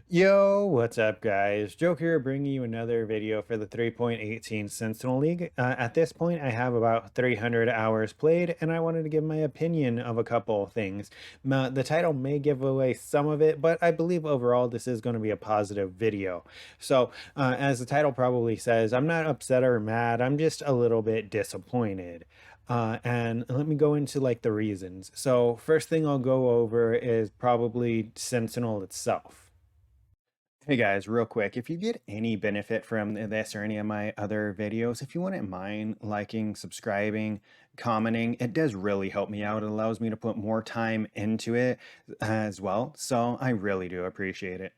Yo, what's up, guys? Joke here, bringing you another video for the 3.18 Sentinel League. At this point, I have about 300 hours played, and I wanted to give my opinion of a couple of things. The title may give away some of it, but I believe overall this is going to be a positive video. So, as the title probably says, I'm not upset or mad, I'm just a little bit disappointed. And let me go into like the reasons. So, first thing I'll go over is probably Sentinel itself. Hey guys, real quick, if you get any benefit from this or any of my other videos, if you wouldn't mind liking, subscribing, commenting, it does really help me out. It allows me to put more time into it as well. So I really do appreciate it.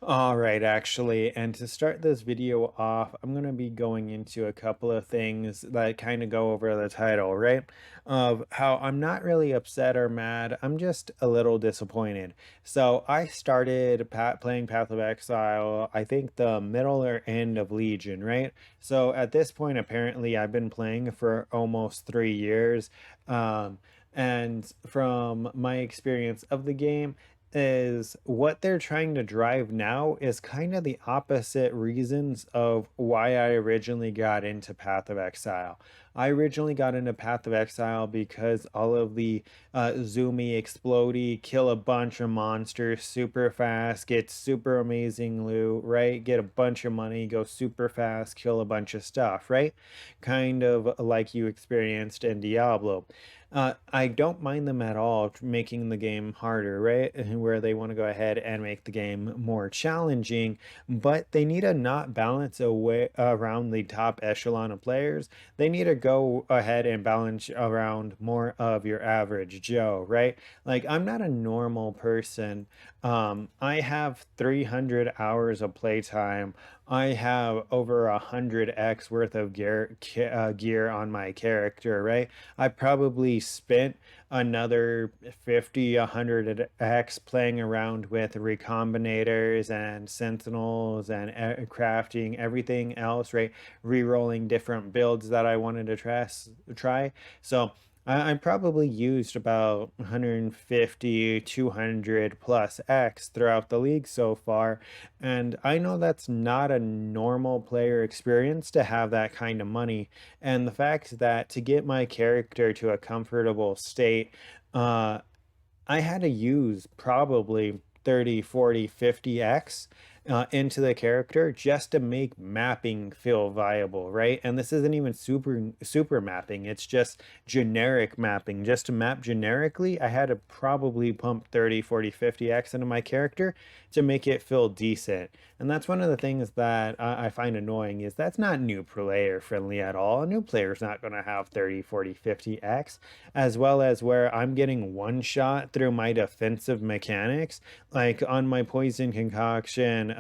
All right, actually, and to start this video off, I'm going to be going into a couple of things that kind of go over the title, right? Of how I'm not really upset or mad, I'm just a little disappointed. So I started playing Path of Exile, I think the middle or end of Legion, right? So at this point, apparently, I've been playing for almost 3 years. And from my experience of the game, is what they're trying to drive now is kind of the opposite reasons of why I originally got into Path of Exile. I originally got into Path of Exile because all of the zoomy, explodey, kill a bunch of monsters super fast, get super amazing loot, right? Get a bunch of money, go super fast, kill a bunch of stuff, right? Kind of like you experienced in Diablo. I don't mind them at all making the game harder, right? Where they want to go ahead and make the game more challenging, but they need to not balance away around the top echelon of players. They need to go ahead and balance around more of your average Joe, right? Like I'm not a normal person. I have 300 hours of playtime. I have over 100x worth of gear on my character, right? I probably spent another 50, 100x playing around with recombinators and sentinels and crafting everything else, right? Rerolling different builds that I wanted to try. So I probably used about 150, 200 plus X throughout the league so far. And I know that's not a normal player experience to have that kind of money. And the fact that to get my character to a comfortable state, uh, I had to use probably 30, 40, 50x into the character just to make mapping feel viable, right? And this isn't even super mapping. It's just generic mapping. Just to map generically, I had to probably pump 30, 40, 50x into my character to make it feel decent. And that's one of the things that I find annoying is that's not new player friendly at all. A new player's not going to have 30, 40, 50x, as well as where I'm getting one shot through my defensive mechanics, like on my poison concoction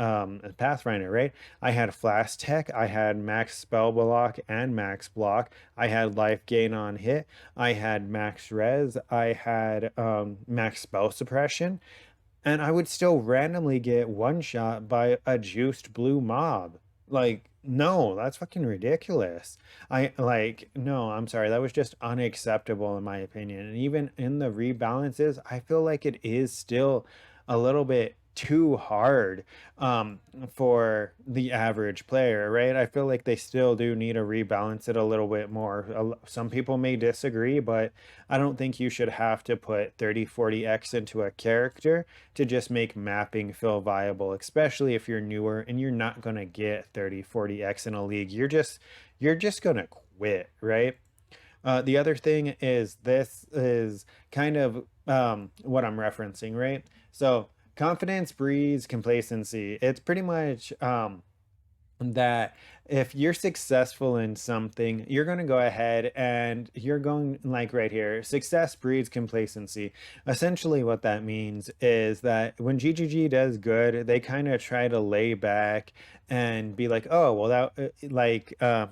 Pathfinder, right? I had flash tech, I had max spell block and max block, I had life gain on hit, I had max res, I had max spell suppression, and I would still randomly get one shot by a juiced blue mob. Like, no, that's fucking ridiculous. No, I'm sorry. That was just unacceptable in my opinion. And even in the rebalances, I feel like it is still a little bit too hard for the average player, right? I feel like they still do need to rebalance it a little bit more. Some people may disagree, but I don't think you should have to put 30, 40x into a character to just make mapping feel viable, especially if you're newer and you're not going to get 30, 40x in a league. You're just going to quit, right? The other thing is this is kind of what I'm referencing, right? So confidence breeds complacency. It's pretty much that if you're successful in something, you're going to go ahead and you're going like right here, success breeds complacency. Essentially, what that means is that when GGG does good, they kind of try to lay back and be like, oh, well,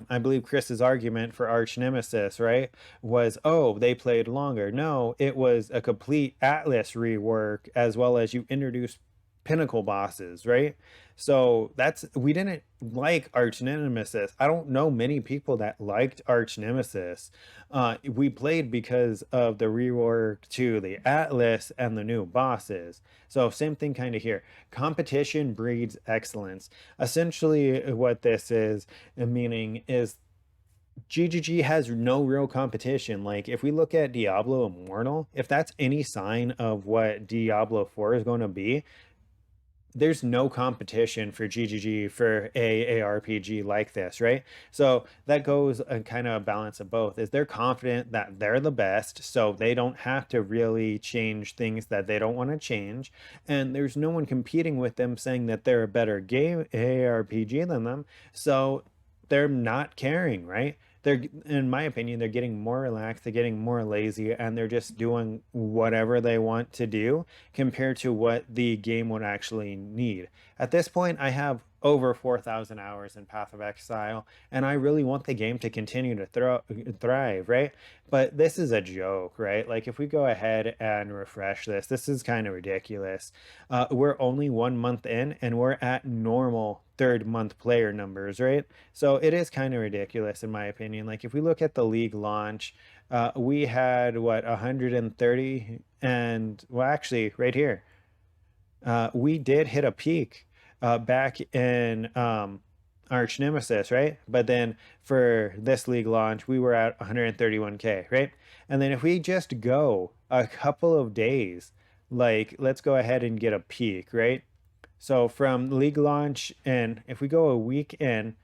I believe Chris's argument for Arch Nemesis, right, was, oh, they played longer. No, it was a complete Atlas rework as well as you introduced pinnacle bosses, right? So that's we didn't like Arch Nemesis. I don't know many people that liked Arch Nemesis. We played because of the rework to the Atlas and the new bosses. So same thing kind of here. Competition breeds excellence. Essentially, what this is meaning is GGG has no real competition. Like if we look at Diablo Immortal, if that's any sign of what Diablo 4 is going to be, there's no competition for GGG for a ARPG like this, right? So that goes a kind of a balance of both. Is they're confident that they're the best, so they don't have to really change things that they don't want to change, and there's no one competing with them saying that they're a better game ARPG than them, so they're not caring, right? They're, in my opinion, they're getting more relaxed, they're getting more lazy, and they're just doing whatever they want to do compared to what the game would actually need. At this point, I have over 4,000 hours in Path of Exile, and I really want the game to continue to thrive, right? But this is a joke, right? Like, if we go ahead and refresh this is kind of ridiculous. We're only 1 month in, and we're at normal third month player numbers, right? So it is kind of ridiculous, in my opinion. Like, if we look at the league launch, we had what 130, and well, actually, right here, we did hit a peak back in Arch Nemesis, right? But then for this league launch, we were at 131K, right? And then if we just go a couple of days, like let's go ahead and get a peak, right? So from league launch, and if we go a week in,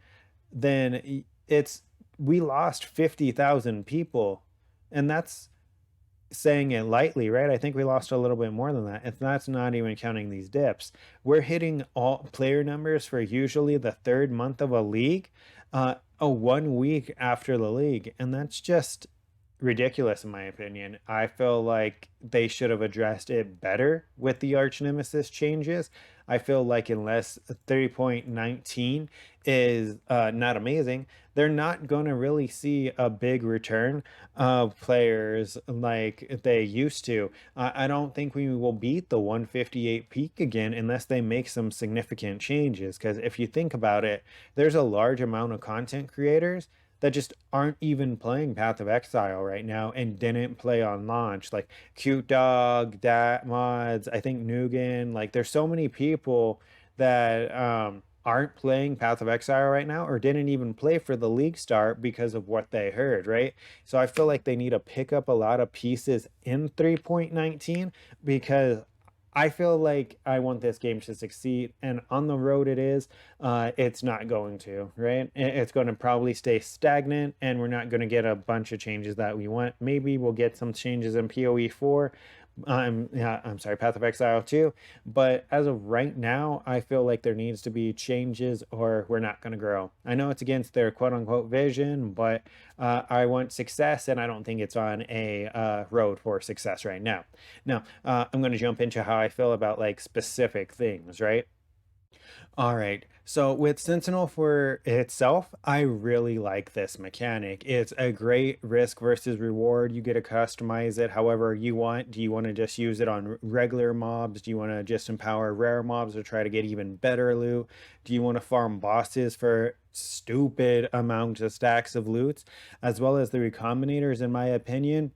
then it's we lost 50,000 people, and that's saying it lightly, right? I think we lost a little bit more than that. If that's not even counting these dips, we're hitting all player numbers for usually the third month of a league, a 1 week after the league, and that's just ridiculous in my opinion. I feel like they should have addressed it better with the Arch Nemesis changes. I feel like unless 3.19 is not amazing, they're not going to really see a big return of players like they used to. I don't think we will beat the 158 peak again unless they make some significant changes. Because if you think about it, there's a large amount of content creators that just aren't even playing Path of Exile right now and didn't play on launch. Like Cute Dog, Dat Mods, I think Nugan. Like there's so many people that aren't playing Path of Exile right now or didn't even play for the league start because of what they heard, right? So I feel like they need to pick up a lot of pieces in 3.19 because I feel like I want this game to succeed, and on the road it is. It's not going to, right? It's going to probably stay stagnant, and we're not going to get a bunch of changes that we want. Maybe we'll get some changes in PoE 4. Yeah, I'm sorry, Path of Exile 2. But as of right now, I feel like there needs to be changes, or we're not going to grow. I know it's against their quote unquote vision, but I want success, and I don't think it's on a road for success right now. Now, I'm going to jump into how I feel about like specific things, right? All right. So with Sentinel for itself, I really like this mechanic. It's a great risk versus reward. You get to customize it however you want. Do you want to just use it on regular mobs? Do you want to just empower rare mobs to try to get even better loot? Do you want to farm bosses for stupid amounts of stacks of loots? As well as the recombinators, in my opinion,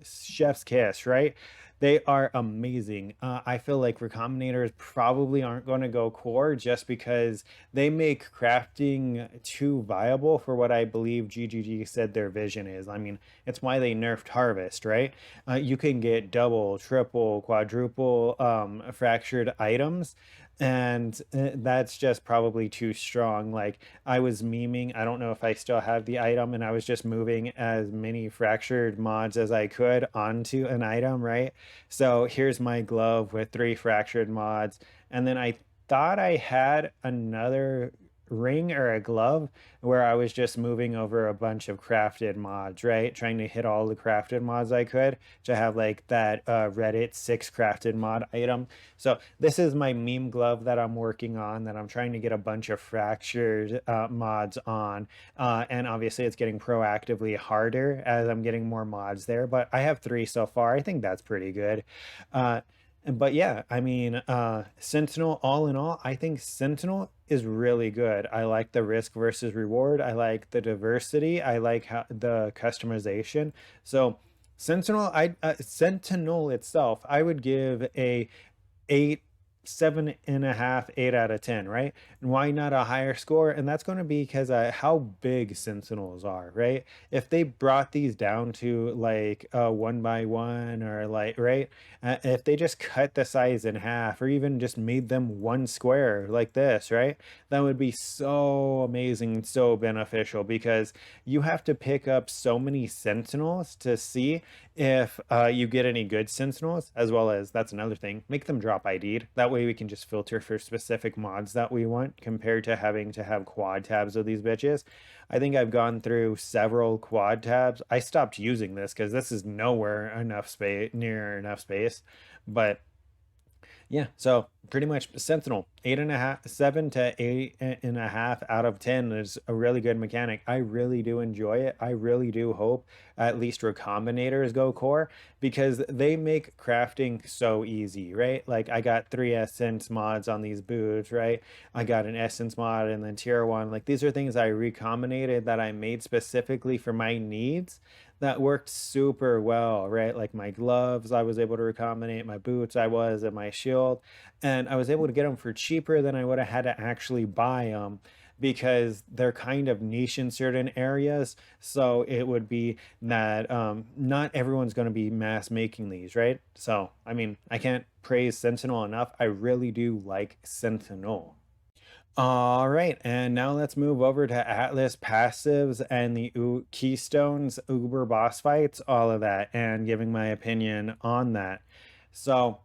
chef's kiss, right? They are amazing. I feel like recombinators probably aren't going to go core just because they make crafting too viable for what I believe GGG said their vision is. I mean, it's why they nerfed Harvest, right? You can get double, triple, quadruple fractured items, and that's just probably too strong. Like I was memeing, I don't know if I still have the item, and I was just moving as many fractured mods as I could onto an item, right? So here's my glove with 3 fractured mods, and then I thought I had another ring or a glove where I was just moving over a bunch of crafted mods, right? Trying to hit all the crafted mods I could to have like that Reddit 6 crafted mod item. So this is my meme glove that I'm working on, that I'm trying to get a bunch of fractured mods on. And obviously it's getting proactively harder as I'm getting more mods there, but I have 3 so far. I think that's pretty good. Uh, But yeah, I mean, Sentinel, all in all, I think Sentinel is really good. I like the risk versus reward. I like the diversity. I like how the customization. So Sentinel itself, I would give a 8, 7.5, 8 out of 10, right? And why not a higher score? And that's going to be because how big Sentinels are, right? If they brought these down to like 1 by 1 or like, right? If they just cut the size in half or even just made them one square like this, right? That would be so amazing and so beneficial because you have to pick up so many Sentinels to see if you get any good sentinels, as well as that's another thing, make them drop ID'd. That way we can just filter for specific mods that we want compared to having to have quad tabs of these bitches. I think I've gone through several quad tabs. I stopped using this because this is nowhere enough space, near enough space. But yeah, so pretty much Sentinel, 8.5, 7 to 8.5 out of 10 is a really good mechanic. I really do enjoy it. I really do hope at least Recombinators go core because they make crafting so easy, right? Like I got 3 essence mods on these boots, right? I got an essence mod and then tier one. Like these are things I recombinated that I made specifically for my needs that worked super well, right? Like my gloves, I was able to recombinate, my boots, and my shield. And I was able to get them for cheaper than I would have had to actually buy them because they're kind of niche in certain areas. So it would be that not everyone's going to be mass making these, right? So, I mean, I can't praise Sentinel enough. I really do like Sentinel. All right, and now let's move over to Atlas passives and the Keystones, Uber boss fights, all of that, and giving my opinion on that. So,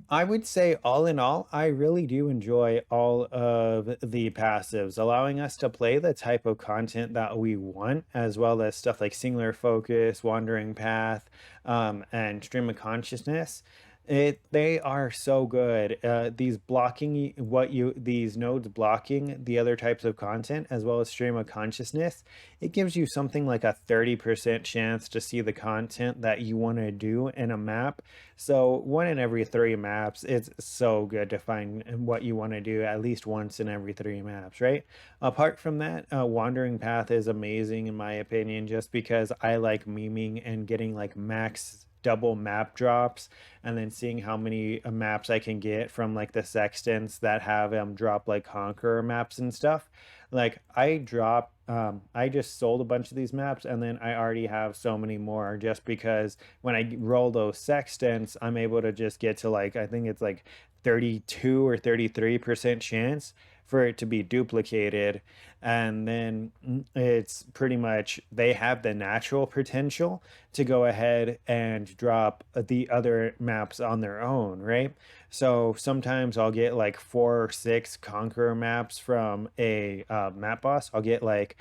I would say, all in all, I really do enjoy all of the passives, allowing us to play the type of content that we want, as well as stuff like Singular Focus, Wandering Path, and Stream of Consciousness. They are so good. These blocking these nodes blocking the other types of content as well as stream of consciousness, it gives you something like a 30% chance to see the content that you want to do in a map. So 1 in every 3 maps, it's so good to find what you want to do at least once in every 3 maps, right? Apart from that, Wandering Path is amazing in my opinion, just because I like memeing and getting like max double map drops and then seeing how many maps I can get from like the sextants that have drop like conqueror maps and stuff. Like I just sold a bunch of these maps and then I already have so many more just because when I roll those sextants, I'm able to just get to like, I think it's like 32 or 33% chance for it to be duplicated. And then it's pretty much they have the natural potential to go ahead and drop the other maps on their own, right? So sometimes I'll get like 4 or 6 conqueror maps from a map boss. I'll get like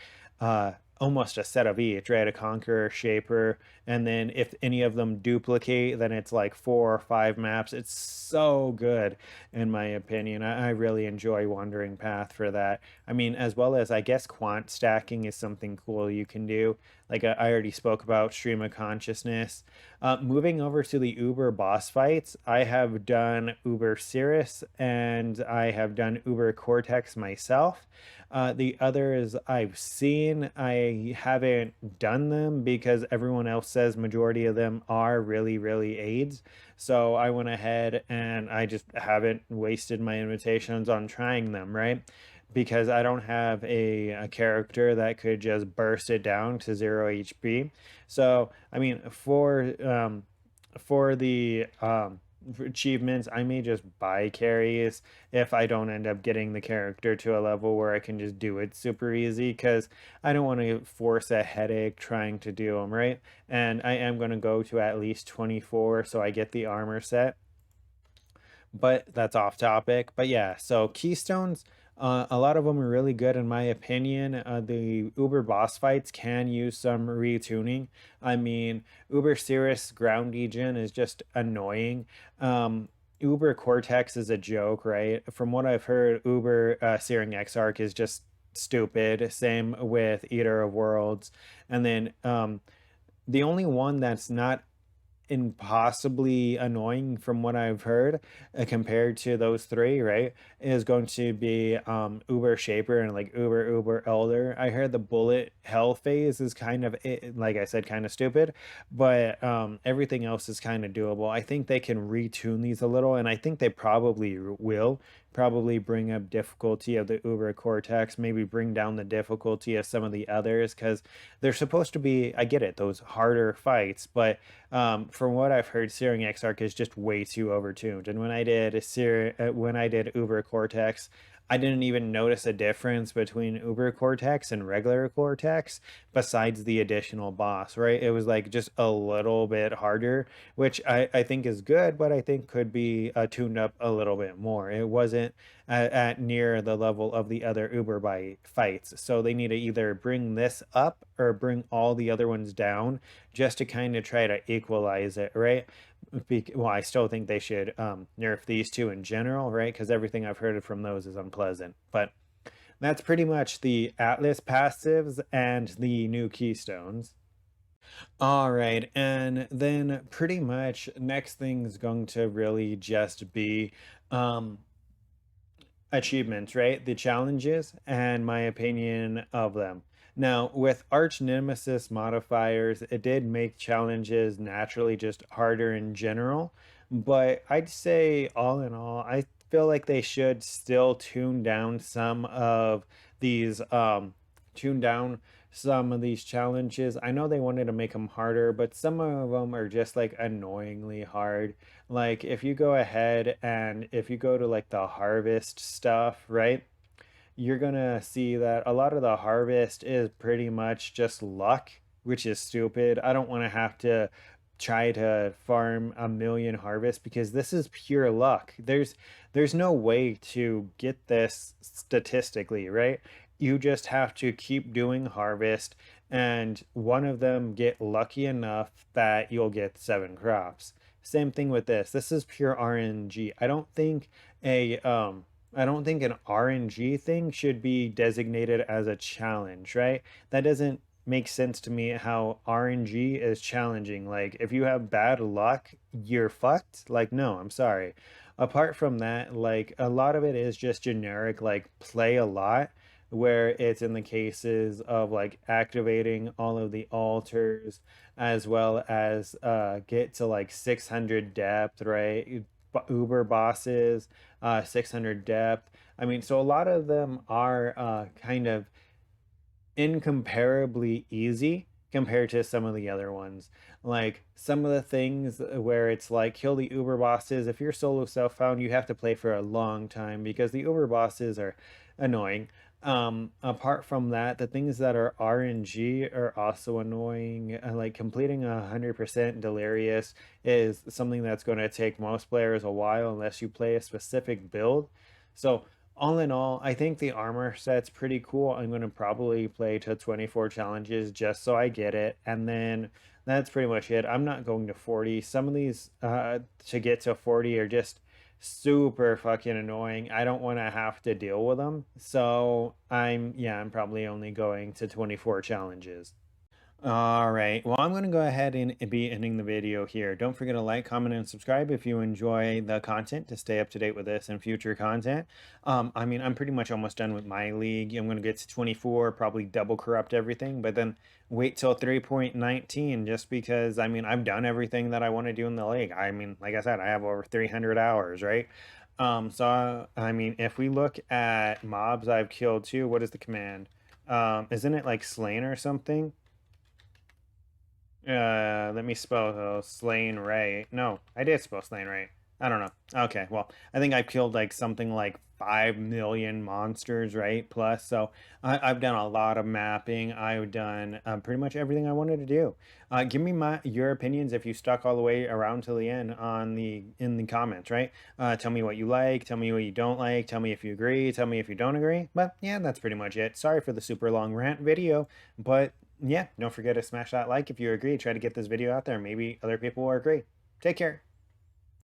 almost a set of each, right? A conqueror, shaper, and then if any of them duplicate, then it's like 4 or 5 maps. It's so good, in my opinion. I really enjoy Wandering Path for that. I mean, as well as I guess quant stacking is something cool you can do. Like I already spoke about stream of consciousness. Moving over to the Uber boss fights, I have done Uber Cirrus and I have done Uber Cortex myself. The others I've seen, I haven't done them because everyone else says majority of them are really, really aids. So I went ahead and I just haven't wasted my invitations on trying them, right? Because I don't have a character that could just burst it down to 0 HP. So, I mean, for the for achievements, I may just buy carries if I don't end up getting the character to a level where I can just do it super easy because I don't want to force a headache trying to do them, right? And I am going to go to at least 24 so I get the armor set, but that's off topic. But yeah, so keystones, a lot of them are really good in my opinion. The Uber boss fights can use some retuning. I mean, Uber Cirrus ground degen is just annoying. Uber Cortex is a joke, right? From what I've heard, Uber Searing Exarch is just stupid. Same with Eater of Worlds. And then the only one that's not impossibly annoying from what I've heard, compared to those three, right, is going to be Uber Shaper and like Uber Elder. I heard the bullet hell phase is kind of like I said, kind of stupid, but everything else is kind of doable. I think they can retune these a little, and I think they probably will probably bring up difficulty of the Uber Cortex, maybe bring down the difficulty of some of the others, because they're supposed to be, I get it, those harder fights, but from what I've heard, Searing Exarch is just way too overtuned. And when I did Uber Cortex, I didn't even notice a difference between Uber Cortex and regular Cortex besides the additional boss, right? It was like just a little bit harder, which I think is good, but I think could be tuned up a little bit more. It wasn't at near the level of the other Uber by fights. So they need to either bring this up or bring all the other ones down just to kind of try to equalize it, right? Well, I still think they should nerf these two in general, right? Because everything I've heard from those is unpleasant. But that's pretty much the Atlas passives and the new keystones. All right, and then pretty much next thing's going to really just be um achievements, right? The challenges and my opinion of them. Now, with Arch Nemesis modifiers, it did make challenges naturally just harder in general, but I'd say all in all, I feel like they should still these tune down some of these challenges. I know they wanted to make them harder, but some of them are just like annoyingly hard. Like if you go ahead and if you go to like the harvest stuff, right? You're gonna see that a lot of the harvest is pretty much just luck, which is stupid. I don't want to have to try to farm a million harvests because this is pure luck. There's no way to get this statistically, right? You just have to keep doing harvest and one of them get lucky enough that you'll get 7 crops. Same thing with this. This is pure RNG. A I don't think an RNG thing should be designated as a challenge, right? That doesn't make sense to me how RNG is challenging. Like, if you have bad luck, you're fucked. Like, no, I'm sorry. Apart from that, like, a lot of it is just generic, like, play a lot, where it's in the cases of like activating all of the altars as well as get to like 600 depth, right? Uber bosses, 600 depth. I mean, so a lot of them are kind of incomparably easy compared to some of the other ones. Like some of the things where it's like kill the Uber bosses. If you're solo self found, you have to play for a long time because the Uber bosses are annoying. Apart from that, the things that are RNG are also annoying. Like completing 100% Delirious is something that's going to take most players a while unless you play a specific build. So all in all, I think the armor set's pretty cool. I'm going to probably play to 24 challenges just so I get it. And then that's pretty much it. I'm not going to 40. Some of these to get to 40 are just super fucking annoying. I don't want to have to deal with them. So I'm probably only going to 24 challenges. All right. Well, I'm going to go ahead and be ending the video here. Don't forget to like, comment, and subscribe if you enjoy the content to stay up to date with this and future content. I mean, I'm pretty much almost done with my league. I'm going to get to 24, probably double corrupt everything, but then wait till 3.19 just because, I mean, I've done everything that I want to do in the league. I mean, like I said, I have over 300 hours, right? So, I mean, if we look at mobs I've killed too, what is the command? Isn't it like slain or something? Let me spell slain right. No, I did spell slain right. I don't know. Okay, well, I think I've killed like something like 5 million monsters, right? Plus, so I've done a lot of mapping. I've done pretty much everything I wanted to do. Give me your opinions if you stuck all the way around till the end in the comments, right? Tell me what you like. Tell me what you don't like. Tell me if you agree. Tell me if you don't agree. But yeah, that's pretty much it. Sorry for the super long rant video, but yeah, don't forget to smash that like if you agree. Try to get this video out there. Maybe other people will agree. Take care.